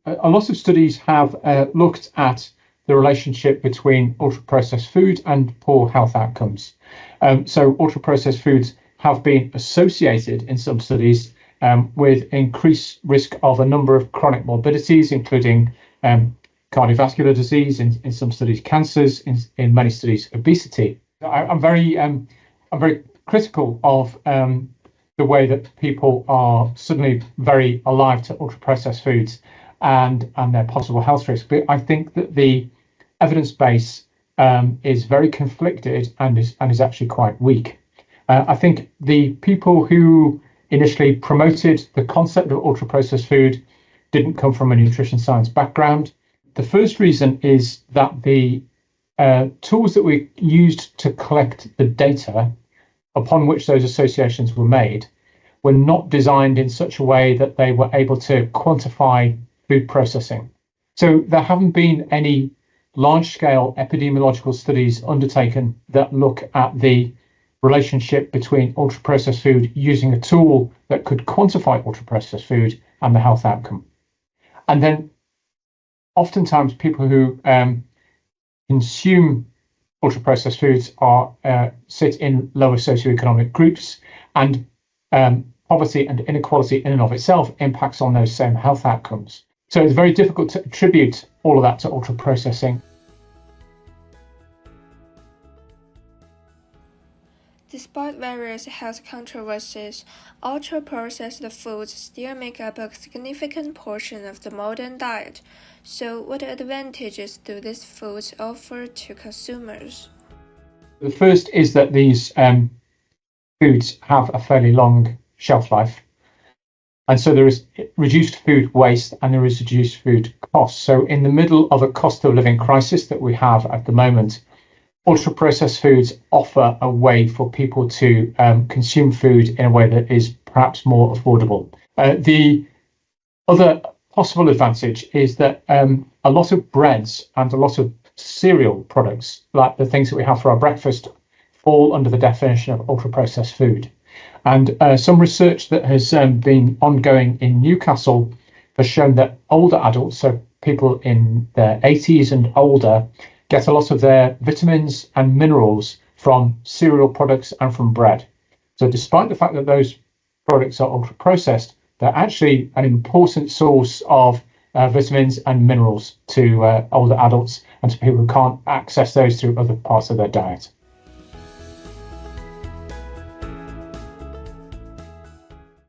a lot of studies have looked at the relationship between ultra-processed food and poor health outcomes. So ultra-processed foods have been associated in some studies with increased risk of a number of chronic morbidities, including cardiovascular disease, in some studies cancers, in many studies obesity. I'm very critical of the way that people are suddenly very alive to ultra-processed foods and their possible health risks. But I think that the evidence base is very conflicted and is actually quite weak. I think the people who initially promoted the concept of ultra-processed food didn't come from a nutrition science background. The first reason is that the tools that we used to collect the data upon which those associations were made were not designed in such a way that they were able to quantify food processing. So there haven't been any large-scale epidemiological studies undertaken that look at the relationship between ultra-processed food using a tool that could quantify ultra-processed food and the health outcome. And then oftentimes people who consume ultra-processed foods sit in lower socioeconomic groups, and poverty and inequality in and of itself impacts on those same health outcomes. So it's very difficult to attribute all of that to ultra-processing. Despite various health controversies, ultra-processed foods still make up a significant portion of the modern diet. So what advantages do these foods offer to consumers? The first is that these foods have a fairly long shelf life. And so there is reduced food waste and there is reduced food cost. So in the middle of a cost of living crisis that we have at the moment, ultra-processed foods offer a way for people to consume food in a way that is perhaps more affordable. The other possible advantage is that a lot of breads and a lot of cereal products, like the things that we have for our breakfast, fall under the definition of ultra-processed food. And some research that has been ongoing in Newcastle has shown that older adults, so people in their 80s and older, get a lot of their vitamins and minerals from cereal products and from bread. So despite the fact that those products are ultra-processed, they're actually an important source of vitamins and minerals to older adults and to people who can't access those through other parts of their diet.